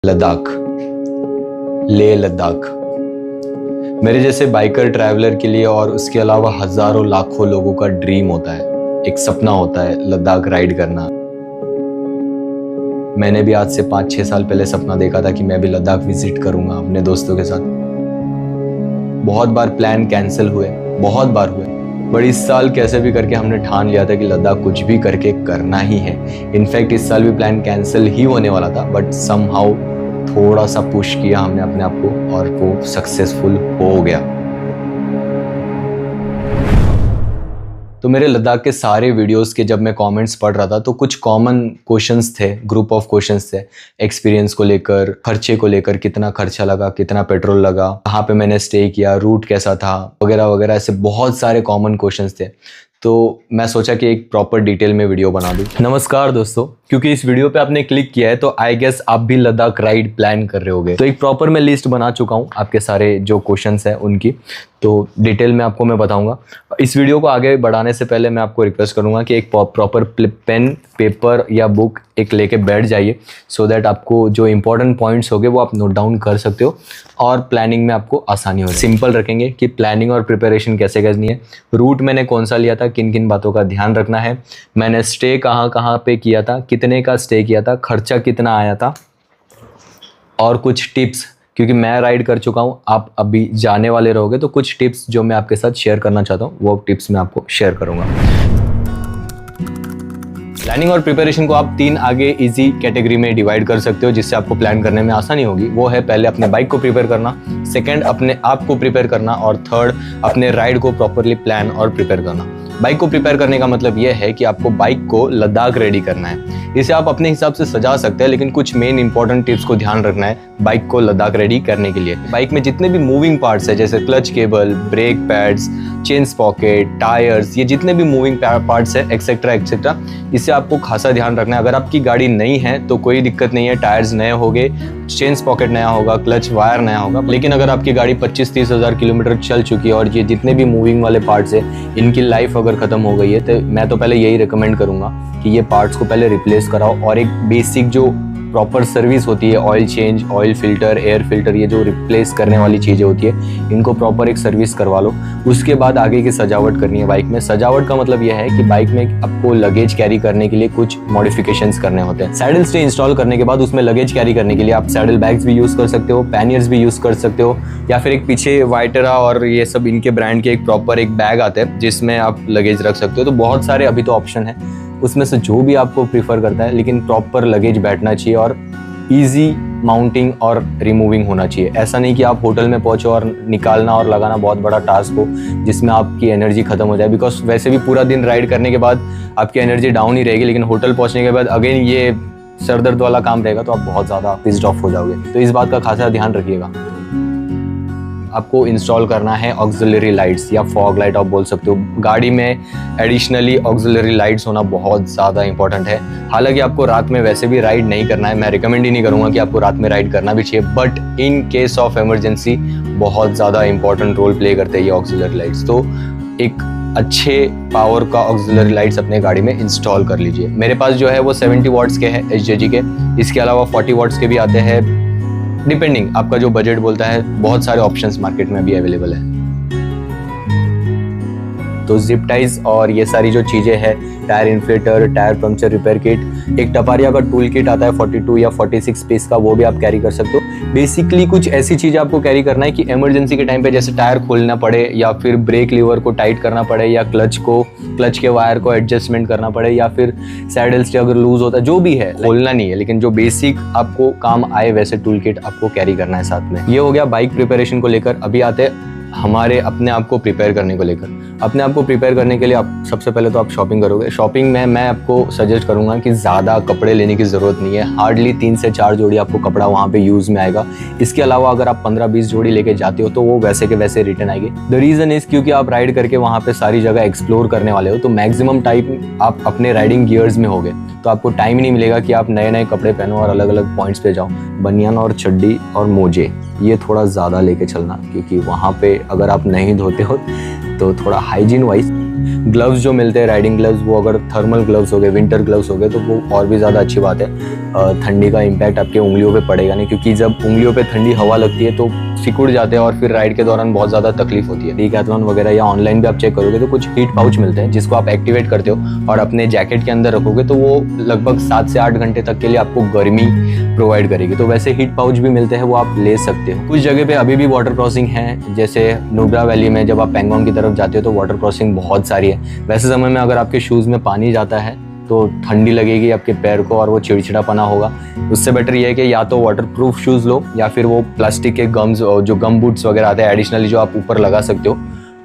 लद्दाख, लेह लद्दाख मेरे जैसे biker traveller के लिए और उसके अलावा हजारों लाखों लोगों का ड्रीम होता है, एक सपना होता है लद्दाख राइड करना। मैंने भी आज से 5-6 साल पहले सपना देखा था कि मैं भी लद्दाख विजिट करूंगा अपने दोस्तों के साथ। बहुत बार प्लान कैंसिल हुए, बहुत बार हुए, बट इस साल कैसे भी करके हमने ठान लिया था कि लद्दाख कुछ भी करके करना ही है। इनफैक्ट इस साल भी प्लान कैंसिल ही होने वाला था, बट समहाउ थोड़ा सा पुश किया हमने अपने आप को और वो सक्सेसफुल हो गया। तो मेरे लद्दाख के सारे वीडियोस के जब मैं कमेंट्स पढ़ रहा था तो कुछ कॉमन क्वेश्चंस थे, ग्रुप ऑफ क्वेश्चंस थे। एक्सपीरियंस को लेकर, खर्चे को लेकर, कितना खर्चा लगा, कितना पेट्रोल लगा, कहाँ पे मैंने स्टे किया, रूट कैसा था, वगैरह वगैरह, ऐसे बहुत सारे कॉमन क्वेश्चंस थे। तो मैं सोचा कि एक प्रॉपर डिटेल में वीडियो बना दूं। नमस्कार दोस्तों, क्योंकि इस वीडियो पे आपने क्लिक किया है तो आई गेस आप भी लद्दाख राइड प्लान कर रहे होगे। तो एक प्रॉपर मैं लिस्ट बना चुका हूं आपके सारे जो क्वेश्चंस हैं उनकी, तो डिटेल में आपको मैं बताऊंगा। इस वीडियो को आगे बढ़ाने से पहले मैं आपको रिक्वेस्ट करूंगा कि एक प्रॉपर पेन, पेपर या बुक एक लेके बैठ जाइए, सो दैट आपको जो इंपॉर्टेंट पॉइंट्स होंगे वो आप नोट डाउन कर सकते हो और प्लानिंग में आपको आसानी हो। सिंपल रखेंगे कि प्लानिंग और प्रिपरेशन कैसे करनी है, रूट मैंने कौन सा लिया था, किन किन बातों का ध्यान रखना है, मैंने स्टे कहाँ कहाँ पे किया था, कितने का स्टे किया था, खर्चा कितना आया था, और कुछ टिप्स, क्योंकि मैं राइड कर चुका हूँ, आप अभी जाने वाले रहोगे, तो कुछ टिप्स जो मैं आपके साथ शेयर करना चाहता हूँ वो टिप्स मैं आपको शेयर करूँगा। प्लानिंग और प्रिपरेशन को आप 3 आगे इजी कैटेगरी में डिवाइड कर सकते हो जिससे आपको प्लान करने में आसानी होगी। वो है पहले अपने बाइक को प्रिपेयर करना, सेकंड अपने आप को प्रिपेयर करना, और थर्ड अपने राइड को प्रॉपरली प्लान और प्रिपेयर करना। बाइक को प्रिपेयर करने का मतलब यह है कि आपको बाइक को लद्दाख रेडी करना है। इसे आप अपने हिसाब से सजा सकते हैं, लेकिन कुछ मेन इंपॉर्टेंट टिप्स को ध्यान रखना है बाइक को लद्दाख रेडी करने के लिए। बाइक में जितने भी मूविंग पार्ट्स है, जैसे clutch cable, brake pads, chain sprocket, tyres, ये जितने भी मूविंग पार्ट्स है एक्सेट्रा एक्सेट्रा, इससे आपको खासा ध्यान रखना है। अगर आपकी गाड़ी नई है तो कोई दिक्कत नहीं है, टायर्स नए होंगे, चेन स्पॉकेट नया होगा, क्लच वायर नया होगा। लेकिन अगर आपकी गाड़ी 25-30 हज़ार किलोमीटर चल चुकी है और ये जितने भी मूविंग वाले पार्ट्स है इनकी लाइफ अगर खत्म हो गई है, तो मैं तो पहले यही रिकमेंड करूंगा कि ये पार्ट्स को पहले रिप्लेस कराओ और एक बेसिक जो प्रॉपर सर्विस होती है, oil change, oil filter, air filter, ये जो रिप्लेस करने वाली चीज़ें होती है इनको प्रॉपर एक सर्विस करवा लो। उसके बाद आगे की सजावट करनी है बाइक में। सजावट का मतलब यह है कि बाइक में आपको लगेज कैरी करने के लिए कुछ मॉडिफिकेशंस करने होते हैं। सैडल स्टे इंस्टॉल करने के बाद उसमें लगेज कैरी करने के लिए आप सैडल बैग्स भी यूज़ कर सकते हो, पैनियर्स भी यूज़ कर सकते हो, या फिर एक पीछे वाइटरा और ये सब इनके ब्रांड के एक प्रॉपर एक बैग आते हैं जिसमें आप लगेज रख सकते हो। तो बहुत सारे अभी तो ऑप्शन है, उसमें से जो भी आपको प्रीफर करता है, लेकिन प्रॉपर लगेज बैठना चाहिए और इजी माउंटिंग और रिमूविंग होना चाहिए। ऐसा नहीं कि आप होटल में पहुंचो और निकालना और लगाना बहुत बड़ा टास्क हो जिसमें आपकी एनर्जी खत्म हो जाए, बिकॉज वैसे भी पूरा दिन राइड करने के बाद आपकी एनर्जी डाउन ही रहेगी, लेकिन होटल पहुंचने के बाद अगेन ये सर दर्द वाला काम रहेगा तो आप बहुत ज़्यादा पिस्ड ऑफ हो जाओगे। तो इस बात का खासा ध्यान रखिएगा। आपको इंस्टॉल करना है ऑक्सिलरी लाइट्स या फॉग लाइट आप बोल सकते हो। गाड़ी में एडिशनली ऑक्सिलरी लाइट्स होना बहुत ज़्यादा इंपॉर्टेंट है। हालांकि आपको रात में वैसे भी राइड नहीं करना है, मैं रिकमेंड ही नहीं करूँगा कि आपको रात में राइड करना भी चाहिए, but in case of emergency बहुत ज़्यादा इंपॉर्टेंट रोल प्ले करते हैं ये ऑक्सिलरी लाइट्स। तो एक अच्छे पावर का ऑक्सिलरी लाइट्स अपने गाड़ी में इंस्टॉल कर लीजिए। मेरे पास जो है वो 70 वाट्स के हैं HJG के, इसके अलावा 40 वाट्स के भी आते हैं, डिपेंडिंग आपका जो बजट बोलता है। बहुत सारे ऑप्शंस मार्केट में भी अवेलेबल है। तो जिप टाइज और ये सारी जो चीज़ें हैं, tyre inflator, tyre puncture repair kit, एक टपारिया का टूल किट आता है 42 या 46 पीस का, वो भी आप कैरी कर सकते हो। बेसिकली कुछ ऐसी चीज़ें आपको कैरी करना है कि इमरजेंसी के टाइम पे जैसे टायर खोलना पड़े, या फिर ब्रेक लीवर को टाइट करना पड़े, या क्लच के वायर को एडजस्टमेंट करना पड़े, या फिर सैडल स्टे अगर लूज होता है, जो भी है, खोलना नहीं है, लेकिन जो बेसिक आपको काम आए वैसे टूल किट आपको कैरी करना है साथ में। ये हो गया बाइक प्रिपरेशन को लेकर। अभी आते हैं हमारे अपने आप को प्रिपेयर करने को लेकर। अपने आप को प्रिपेयर करने के लिए आप सबसे पहले तो आप शॉपिंग करोगे। शॉपिंग में मैं आपको सजेस्ट करूंगा कि ज़्यादा कपड़े लेने की ज़रूरत नहीं है। हार्डली 3 से 4 जोड़ी आपको कपड़ा वहाँ पे यूज़ में आएगा। इसके अलावा अगर आप 15-20 जोड़ी लेके जाते हो तो वो वैसे के वैसे रिटर्न आएगी। द रीज़न इज़ क्योंकि आप राइड करके वहाँ पे सारी जगह एक्सप्लोर करने वाले हो, तो मैक्सिमम टाइम आप अपने राइडिंग गियर्स में होगे, तो आपको टाइम ही नहीं मिलेगा कि आप नए नए कपड़े पहनो और अलग अलग पॉइंट्स पे जाओ। बनियान और चड्डी और मोजे ये थोड़ा ज़्यादा लेके चलना, क्योंकि वहाँ पे अगर आप नहीं धोते हो तो थोड़ा हाइजीन वाइज ग्लव्स जो मिलते हैं राइडिंग ग्लव्स, वो अगर थर्मल ग्लव्स हो गए, विंटर ग्लव्स हो गए, तो वो और भी ज़्यादा अच्छी बात है। ठंडी का इम्पैक्ट आपके उंगलियों पे पड़ेगा नहीं, क्योंकि जब उंगलियों पे ठंडी हवा लगती है तो सिकुड़ जाते हैं और फिर राइड के दौरान बहुत ज़्यादा तकलीफ होती है। डीकैथलॉन वगैरह या ऑनलाइन भी आप चेक करोगे तो कुछ हीट पाउच मिलते हैं जिसको आप एक्टिवेट करते हो और अपने जैकेट के अंदर रखोगे तो वो लगभग 7 से 8 घंटे तक के लिए आपको गर्मी प्रोवाइड करेगी। तो वैसे हीट पाउच भी मिलते हैं, वो आप ले सकते हो। कुछ जगह पे अभी भी वाटर क्रॉसिंग है, जैसे नुब्रा वैली में जब आप पैंगोंग की तरफ जाते हो तो वाटर क्रॉसिंग बहुत सारी है। वैसे समय में अगर आपके शूज़ में पानी जाता है तो ठंडी लगेगी आपके पैर को और वो चिड़चिड़ापना होगा। उससे बेटर ये है कि या तो वाटर प्रूफ शूज़ लो या फिर वो प्लास्टिक के गम्स, जो गम बूट्स वगैरह आते हैं एडिशनली जो आप ऊपर लगा सकते हो,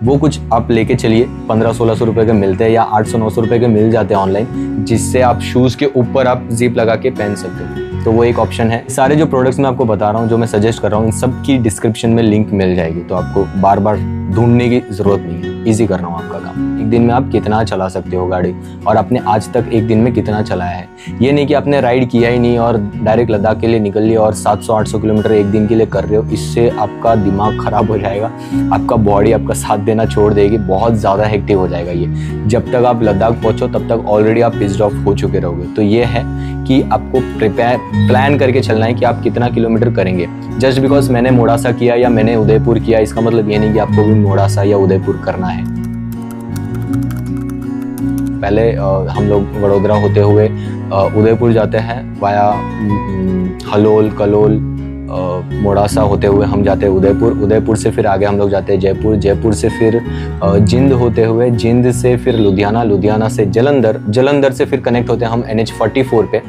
वो कुछ आप लेके चलिए। 1500-1600 रुपये के मिलते हैं या 800-900 रुपये के मिल जाते हैं ऑनलाइन, जिससे आप शूज़ के ऊपर आप जिप लगा के पहन सकते हो। तो वो एक ऑप्शन है। सारे जो प्रोडक्ट्स मैं आपको बता रहा हूँ, जो मैं सजेस्ट कर रहा हूँ, इन सब की डिस्क्रिप्शन में लिंक मिल जाएगी, तो आपको बार बार ढूंढने की ज़रूरत नहीं है। ईजी कर रहा हूँ आपका काम। एक दिन में आप कितना चला सकते हो गाड़ी, और आपने आज तक एक दिन में कितना चलाया है। ये नहीं कि आपने राइड किया ही नहीं और डायरेक्ट लद्दाख के लिए निकल लिया और 700-800 किलोमीटर एक दिन के लिए कर रहे हो। इससे आपका दिमाग ख़राब हो जाएगा, आपका बॉडी आपका साथ देना छोड़ देगी, बहुत ज़्यादा हेक्टिक हो जाएगा ये। जब तक आप लद्दाख पहुँचो तब तक ऑलरेडी आप पिस्ड ऑफ हो चुके रहोगे। तो ये है कि आपको प्लान करके चलना है कि आप कितना किलोमीटर करेंगे। जस्ट बिकॉज मैंने मोडासा किया या मैंने उदयपुर किया, इसका मतलब ये नहीं कि आपको भी मोडासा या उदयपुर करना है। पहले हम लोग वडोदरा होते हुए उदयपुर जाते हैं, वाया हलोल, कलोल, मोडासा होते हुए हम जाते हैं उदयपुर। उदयपुर से फिर आगे हम लोग जाते हैं जयपुर, जयपुर से फिर जिंद होते हुए, जिंद से फिर लुधियाना, लुधियाना से जलंधर, जलंधर से फिर कनेक्ट होते हैं हम NH44 पे,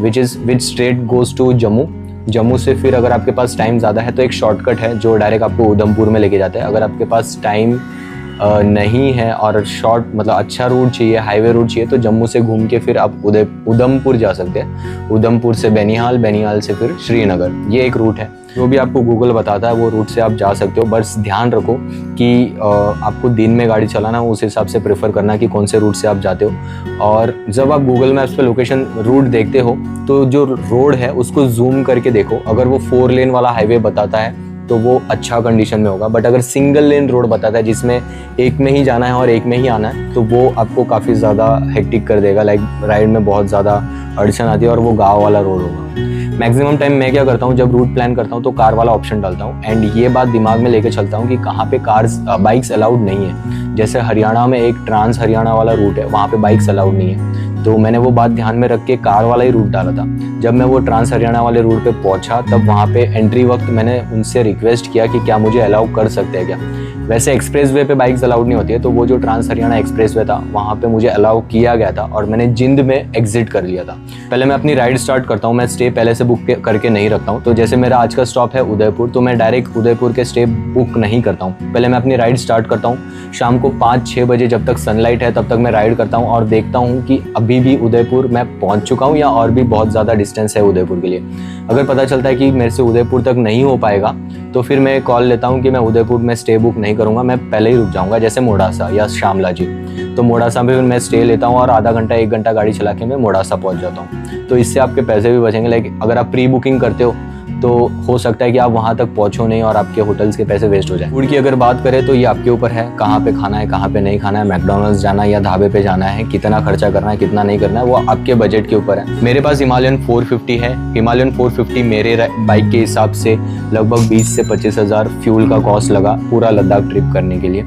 which straight goes to Jammu. Jammu से फिर अगर आपके पास टाइम ज़्यादा है तो एक शॉर्टकट है जो डायरेक्ट आपको उधमपुर में लेके जाता है। अगर आपके पास टाइम नहीं है और शॉर्ट मतलब अच्छा रूट चाहिए, हाईवे रूट चाहिए, तो जम्मू से घूम के फिर आप उधमपुर जा सकते हैं। उधमपुर से बेनिहाल, बेनिहाल से फिर श्रीनगर, ये एक रूट है। जो भी आपको गूगल बताता है वो रूट से आप जा सकते हो। बस ध्यान रखो कि आपको दिन में गाड़ी चलाना हो, उस हिसाब से प्रेफर करना कि कौन से रूट से आप जाते हो। और जब आप गूगल मैप्स पे लोकेशन रूट देखते हो तो जो रोड है उसको जूम करके देखो। अगर वो 4 लेन वाला हाईवे बताता है तो वो अच्छा कंडीशन में होगा, बट अगर सिंगल लेन रोड बताता है जिसमें एक में ही जाना है और एक में ही आना है, तो वो आपको काफ़ी ज़्यादा हेक्टिक कर देगा। लाइक राइड में बहुत ज़्यादा अड़चन आती है और वो गाँव वाला रोड होगा। मैक्सिमम टाइम मैं क्या करता हूँ, जब रूट प्लान करता हूँ तो कार वाला ऑप्शन डालता हूँ, एंड ये बात दिमाग में लेके चलता हूँ कि कहाँ पे बाइक्स अलाउड नहीं है। जैसे हरियाणा में एक ट्रांस हरियाणा वाला रूट है, वहाँ पे बाइक्स अलाउड नहीं है, तो मैंने वो बात ध्यान में रख के कार वाला ही रूट डाला था। जब मैं वो ट्रांस हरियाणा वाले रूट पे पहुंचा तब वहाँ पे एंट्री वक्त मैंने उनसे रिक्वेस्ट किया कि क्या मुझे अलाउ कर सकते हैं क्या। वैसे एक्सप्रेस वे पे बाइक्स अलाउड नहीं होती है, तो वो जो ट्रांस हरियाणा एक्सप्रेस वे था वहाँ पे मुझे अलाउ किया गया था और मैंने जिंद में एग्जिट कर लिया था। पहले मैं अपनी राइड स्टार्ट करता हूँ, मैं स्टे पहले से बुक करके नहीं रखता हूँ। तो जैसे मेरा आज का स्टॉप है उदयपुर, तो मैं डायरेक्ट उदयपुर के स्टे बुक नहीं करता हूँ। पहले मैं अपनी राइड स्टार्ट करता हूँ, शाम को 5-6 बजे जब तक सनलाइट है तब तक मैं राइड करता हूँ और देखता हूँ कि अभी भी उदयपुर मैं पहुँच चुका हूँ या और भी बहुत ज़्यादा डिस्टेंस है उदयपुर के लिए। अगर पता चलता है कि मेरे से उदयपुर तक नहीं हो पाएगा तो फिर मैं कॉल लेता हूँ कि मैं उदयपुर में स्टे बुक नहीं करूँगा, मैं पहले ही रुक जाऊँगा, जैसे मोडासा या शामला जी। तो मोडासा में फिर मैं स्टे लेता हूँ और आधा घंटा 1 घंटा गाड़ी चला के मैं मोडासा पहुँच जाता हूँ। तो इससे आपके पैसे भी बचेंगे। लाइक अगर आप प्री बुकिंग करते हो तो हो सकता है कि आप वहाँ तक पहुँचो नहीं और आपके होटल्स के पैसे वेस्ट हो जाए। फूड की अगर बात करें तो ये आपके ऊपर है, कहाँ पे खाना है कहाँ पे नहीं खाना है, मैकडॉनल्ड्स जाना है या ढाबे पे जाना है, कितना खर्चा करना है कितना नहीं करना है, वो आपके बजट के ऊपर है। मेरे पास हिमालयन 450 है। हिमालयन 450 मेरे बाइक के हिसाब से लगभग 20 से 25 हज़ार फ्यूल का कॉस्ट लगा पूरा लद्दाख ट्रिप करने के लिए।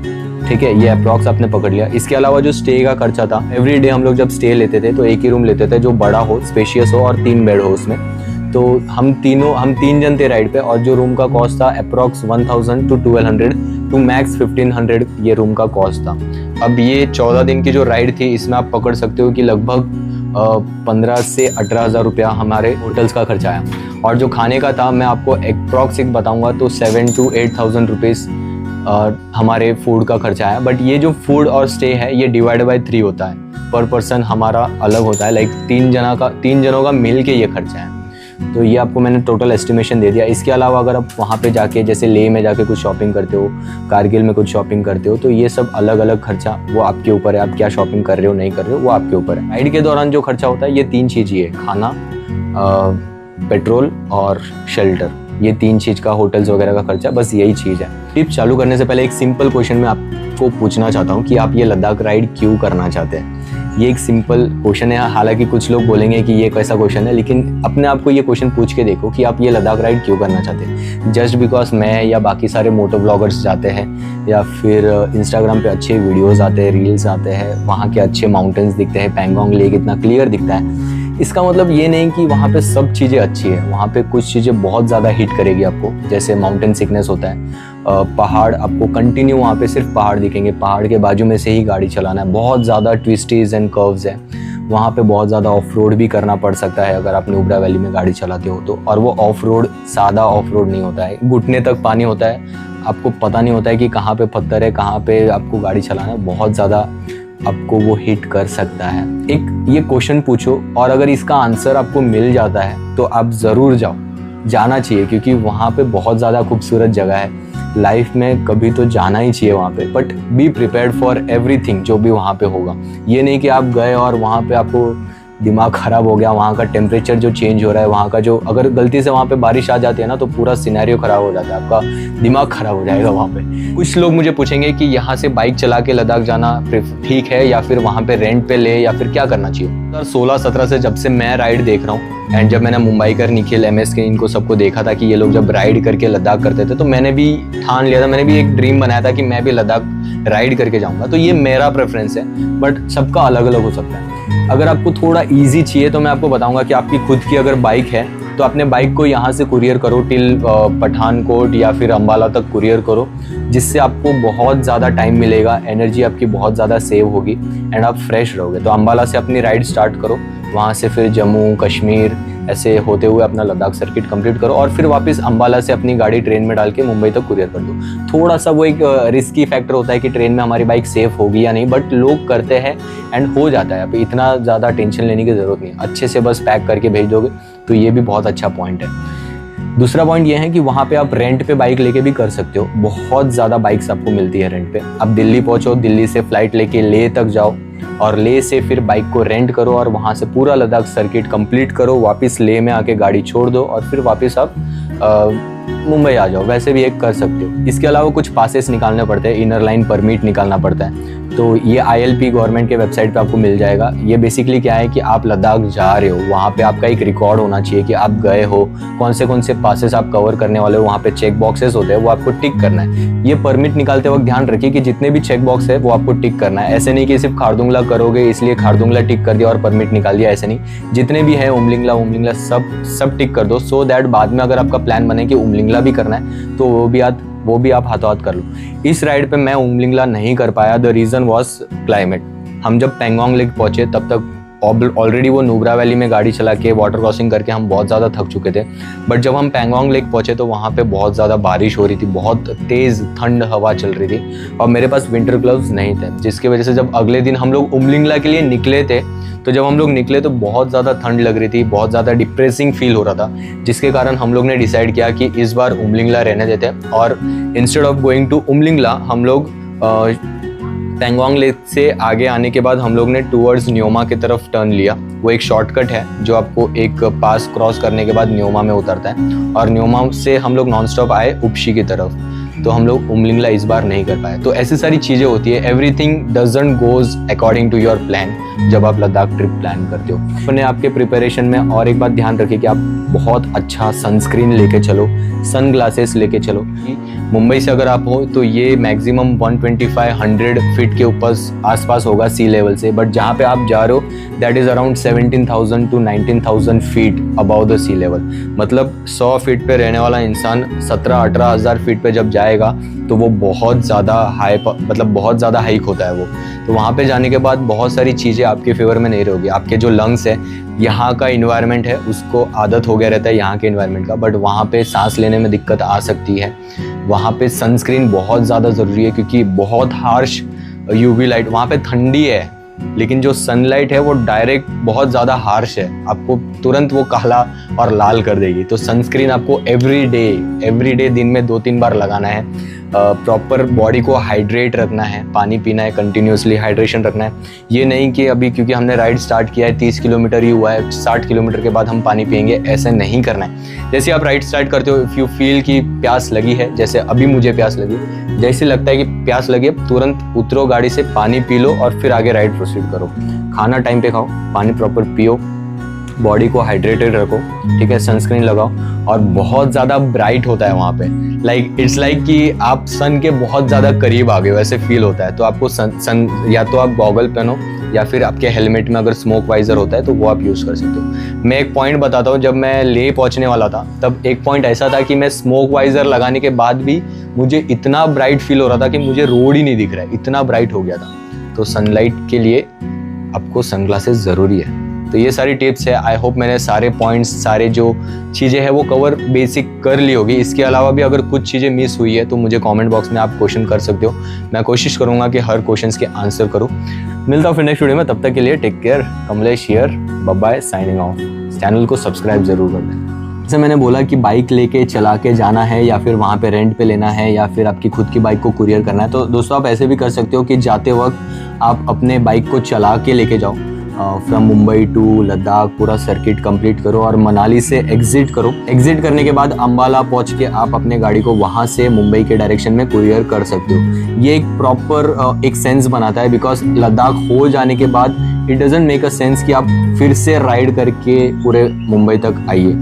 ठीक है, ये अप्रॉक्स आपने पकड़ लिया। इसके अलावा जो स्टे का खर्चा था, एवरी डे हम लोग जब स्टे लेते थे तो एक ही रूम लेते थे जो बड़ा हो, स्पेशियस हो और 3 बेड हो उसमें। तो हम 3 जन थे राइड पे और जो रूम का कॉस्ट था अप्रॉक्स 1000 to 1200 टू मैक्स 1500 ये रूम का कॉस्ट था। अब ये 14 दिन की जो राइड थी इसमें आप पकड़ सकते हो कि लगभग 15 से 18 हज़ार रुपया हमारे होटल्स का खर्चा आया। और जो खाने का था मैं आपको अप्रॉक्स एक बताऊँगा तो 7 to 8000 रुपीज़ हमारे फूड का खर्चा आया। बट ये जो फूड और स्टे है ये डिवाइड बाय 3 होता है, पर पर्सन हमारा अलग होता है। लाइक 3 जनों का मिल के ये खर्चा है। तो ये आपको मैंने टोटल एस्टिमेशन दे दिया। इसके अलावा अगर आप वहाँ पे जाके जैसे लेह में जाके कुछ शॉपिंग करते हो, कारगिल में कुछ शॉपिंग करते हो, तो ये सब अलग अलग खर्चा वो आपके ऊपर है। आप क्या शॉपिंग कर रहे हो नहीं कर रहे हो वो आपके ऊपर है। राइड के दौरान जो खर्चा होता है ये 3 चीज़ ही है, खाना, पेट्रोल और शेल्टर। ये 3 चीज़ का होटल्स वगैरह का खर्चा, बस यही चीज़ है। ट्रिप चालू करने से पहले एक सिंपल क्वेश्चन में आप आपको पूछना चाहता हूँ कि आप ये लद्दाख राइड क्यों करना चाहते हैं। ये एक सिंपल क्वेश्चन है, हालांकि कुछ लोग बोलेंगे कि ये कैसा क्वेश्चन है, लेकिन अपने आप को ये क्वेश्चन पूछ के देखो कि आप ये लद्दाख राइड क्यों करना चाहते हैं। जस्ट बिकॉज मैं या बाकी सारे मोटो ब्लॉगर्स जाते हैं, या फिर इंस्टाग्राम पे अच्छे वीडियोज़ आते हैं, रील्स आते हैं, वहाँ के अच्छे माउंटेन्स दिखते हैं, पैंगोंग लेक इतना क्लियर दिखता है, इसका मतलब ये नहीं कि वहाँ पे सब चीज़ें अच्छी है। वहाँ पे कुछ चीज़ें बहुत ज़्यादा हिट करेगी आपको, जैसे माउंटेन सिकनेस होता है, पहाड़ आपको कंटिन्यू वहाँ पे सिर्फ पहाड़ दिखेंगे, पहाड़ के बाजू में से ही गाड़ी चलाना है, बहुत ज़्यादा ट्विस्टीज एंड कर्व्स है वहाँ पे, बहुत ज़्यादा ऑफ रोड भी करना पड़ सकता है अगर आप नुब्रा वैली में गाड़ी चलाते हो तो। और वो ऑफ रोड सादा ऑफ रोड नहीं होता है, घुटने तक पानी होता है, आपको पता नहीं होता है कि कहाँ पे पत्थर है, कहाँ पे आपको गाड़ी चलाना है, बहुत ज़्यादा आपको वो हिट कर सकता है। एक ये क्वेश्चन पूछो और अगर इसका आंसर आपको मिल जाता है तो आप ज़रूर जाना चाहिए, क्योंकि वहाँ पे बहुत ज़्यादा खूबसूरत जगह है। लाइफ में कभी तो जाना ही चाहिए वहाँ पे, but be prepared for everything जो भी वहाँ पे होगा। ये नहीं कि आप गए और वहाँ पे आपको दिमाग ख़राब हो गया, वहाँ का टेम्परेचर जो चेंज हो रहा है, वहाँ का जो अगर गलती से वहाँ पे बारिश आ जाती है ना तो पूरा सिनेरियो ख़राब हो जाता है, आपका दिमाग ख़राब हो जाएगा वहाँ पे। कुछ लोग मुझे पूछेंगे कि यहाँ से बाइक चला के लद्दाख जाना ठीक है या फिर वहाँ पे रेंट पे ले या फिर क्या करना चाहिए। 2016-17 से जब से मैं राइड देख रहा हूँ, एंड जब मैंने मुंबईकर, निखिल, MS के इनको सबको देखा था कि ये लोग जब राइड करके लद्दाख करते थे, तो मैंने भी ठान लिया था, मैंने भी एक ड्रीम बनाया था कि मैं भी लद्दाख राइड करके जाऊँगा। तो ये मेरा प्रेफरेंस है, बट सबका अलग अलग हो सकता है। अगर आपको थोड़ा इजी चाहिए तो मैं आपको बताऊंगा कि आपकी खुद की अगर बाइक है तो अपने बाइक को यहाँ से कुरियर करो टिल पठानकोट या फिर अंबाला तक कुरियर करो, जिससे आपको बहुत ज़्यादा टाइम मिलेगा, एनर्जी आपकी बहुत ज़्यादा सेव होगी एंड आप फ्रेश रहोगे। तो अंबाला से अपनी राइड स्टार्ट करो, वहाँ से फिर जम्मू कश्मीर ऐसे होते हुए अपना लद्दाख सर्किट कंप्लीट करो और फिर वापस अंबाला से अपनी गाड़ी ट्रेन में डाल के मुंबई तक कुरियर कर दो। थोड़ा सा वो एक रिस्की फैक्टर होता है कि ट्रेन में हमारी बाइक सेफ होगी या नहीं, बट लोग करते हैं एंड हो जाता है। अब इतना ज़्यादा टेंशन लेने की ज़रूरत नहीं, अच्छे से बस पैक करके भेज दोगे तो ये भी बहुत अच्छा पॉइंट है। दूसरा पॉइंट ये है कि वहाँ पे आप रेंट पे बाइक लेके भी कर सकते हो, बहुत ज़्यादा बाइक्स आपको मिलती है रेंट पे। आप दिल्ली पहुँचो, दिल्ली से फ्लाइट लेके लेह तक जाओ और लेह से फिर बाइक को रेंट करो और वहाँ से पूरा लद्दाख सर्किट कंप्लीट करो, वापस लेह में आके गाड़ी छोड़ दो और फिर वापस आप मुंबई आ जाओ। वैसे भी एक कर सकते हो। इसके अलावा कुछ पासेस निकालने पड़ते हैं, इनर लाइन परमिट निकालना पड़ता है, तो ये ILP गवर्नमेंट के वेबसाइट पे आपको मिल जाएगा। ये बेसिकली क्या है कि आप लद्दाख जा रहे हो, वहाँ पे आपका एक रिकॉर्ड होना चाहिए कि आप गए हो, कौन से पासेस आप कवर करने वाले हो, वहाँ पे चेक बॉक्सेस होते हैं वो आपको टिक करना है। ये परमिट निकालते वक्त ध्यान रखिए कि जितने भी चेक बॉक्स है वो आपको टिक करना है। ऐसे नहीं कि सिर्फ खारदुंगला करोगे इसलिए खारदुंगला टिक कर दिया और परमिट निकाल दिया, ऐसे नहीं। जितने भी है उमलिंगला सब टिक कर दो, सो दैट बाद में अगर आपका प्लान बने कि उमलिंगला भी करना है तो वो भी आप हाथों हाथ कर लो। इस राइड पे मैं उमलिंगला नहीं कर पाया, द रीज़न वॉज क्लाइमेट। हम जब पैंगोंग लेक पहुँचे तब तक ऑलरेडी वो नुब्रा वैली में गाड़ी चला के वाटर क्रॉसिंग करके हम बहुत ज़्यादा थक चुके थे, बट जब हम पैंगोंग लेक पहुँचे तो वहाँ पे बहुत ज़्यादा बारिश हो रही थी, बहुत तेज़ ठंड हवा चल रही थी और मेरे पास विंटर ग्लव्स नहीं थे, जिसकी वजह से जब अगले दिन हम लोग उमलिंगला के लिए निकले थे तो जब हम लोग निकले तो बहुत ज़्यादा ठंड लग रही थी, बहुत ज़्यादा डिप्रेसिंग फील हो रहा था, जिसके कारण हम लोग ने डिसाइड किया कि इस बार उमलिंगला रहने देते हैं और instead of going to Umlingla हम लोग पैंगोंग लेक से आगे आने के बाद हम लोग ने टूवर्ड्स न्योमा की तरफ टर्न लिया। वो एक शॉर्टकट है जो आपको एक पास क्रॉस करने के बाद न्योमा में उतरता है और न्योमा से हम लोग नॉन स्टॉप आए उपशी की तरफ, तो हम लोग उमलिंगला इस बार नहीं कर पाए। तो ऐसी सारी चीज़ें होती है, everything doesn't goes according to your plan जब आप लद्दाख ट्रिप प्लान करते हो। अपने आपके प्रिपरेशन में और एक बात ध्यान रखिए कि आप बहुत अच्छा सनस्क्रीन लेके चलो, सन ग्लासेस लेके चलो। मुंबई से अगर आप हो तो ये मैक्सिमम 125-100 फीट के ऊपर आसपास होगा सी लेवल से, बट जहाँ पे आप जा रहे हो that is around 17,000 to 19,000 feet about the sea level. मतलब 100 फीट पे रहने वाला इंसान 17-18 हज़ार फीट पे जब जाएगा तो वो बहुत ज़्यादा मतलब बहुत ज़्यादा हाइक होता है वो। तो वहाँ पे जाने के बाद बहुत सारी चीज़ें आपके फेवर में नहीं रहोगी। आपके जो लंग्स है, यहाँ का इन्वायरमेंट है, उसको आदत हो गया रहता है यहाँ के इन्वायरमेंट का, बट वहाँ पे सांस लेने में दिक्कत आ सकती है। वहाँ पे सनस्क्रीन बहुत ज़्यादा ज़रूरी है क्योंकि बहुत हार्श UV लाइट, वहाँ पे ठंडी है लेकिन जो सनलाइट है वो डायरेक्ट बहुत ज़्यादा हार्श है, आपको तुरंत वो काला और लाल कर देगी। तो सनस्क्रीन आपको एवरी डे दिन में 2-3 बार लगाना है। प्रॉपर बॉडी को हाइड्रेट रखना है, पानी पीना है, कंटिन्यूसली हाइड्रेशन रखना है। ये नहीं कि अभी क्योंकि हमने राइड स्टार्ट किया है 30 किलोमीटर ही हुआ है, 60 किलोमीटर के बाद हम पानी पियेंगे, ऐसे नहीं करना है। जैसे आप राइड स्टार्ट करते हो, इफ़ यू फील कि प्यास लगी है, जैसे अभी मुझे प्यास लगी, जैसे लगता है कि प्यास लगी है, तुरंत उतरो गाड़ी से, पानी पी लो और फिर आगे राइड प्रोसीड करो। खाना टाइम पे खाओ, पानी प्रॉपर पियो, बॉडी को हाइड्रेटेड रखो, ठीक है, सनस्क्रीन लगाओ। और बहुत ज़्यादा ब्राइट होता है वहाँ पे, लाइक इट्स लाइक कि आप सन के बहुत ज़्यादा करीब आ गए हो, ऐसे फील होता है। तो आपको सन या तो आप गॉगल पहनो या फिर आपके हेलमेट में अगर स्मोक वाइजर होता है तो वो आप यूज़ कर सकते हो। मैं एक पॉइंट बताता हूँ, जब मैं लेह पहुँचने वाला था तब एक पॉइंट ऐसा था कि मैं स्मोक वाइजर लगाने के बाद भी मुझे इतना ब्राइट फील हो रहा था कि मुझे रोड ही नहीं दिख रहा है, इतना ब्राइट हो गया था। तो सनलाइट के लिए आपको सनग्लासेस ज़रूरी है। तो ये सारी टिप्स है। आई होप मैंने सारे पॉइंट्स, सारे जो चीज़ें हैं वो कवर बेसिक कर ली होगी। इसके अलावा भी अगर कुछ चीज़ें मिस हुई है तो मुझे कमेंट बॉक्स में आप क्वेश्चन कर सकते हो, मैं कोशिश करूँगा कि हर क्वेश्चन के आंसर करूँ। मिलता हूँ फिर नेक्स्ट वीडियो में, तब तक के लिए take care. Kamlesh here, bye bye, signing off. Channel को सब्सक्राइब जरूर कर दें। जैसे मैंने बोला कि बाइक लेके चला के जाना है या फिर वहाँ पे रेंट पे लेना है या फिर आपकी खुद की बाइक को कुरियर करना है, तो दोस्तों आप ऐसे भी कर सकते हो कि जाते वक्त आप अपने बाइक को चला के लेके जाओ, फ्रॉम मुंबई टू लद्दाख पूरा सर्किट कंप्लीट करो और मनाली से एग्जिट करो। एग्जिट करने के बाद अंबाला पहुंच के आप अपने गाड़ी को वहां से मुंबई के डायरेक्शन में कुरियर कर सकते हो। ये एक प्रॉपर एक सेंस बनाता है, बिकॉज लद्दाख हो जाने के बाद it doesn't make a sense कि आप फिर से राइड करके पूरे मुंबई तक आइए।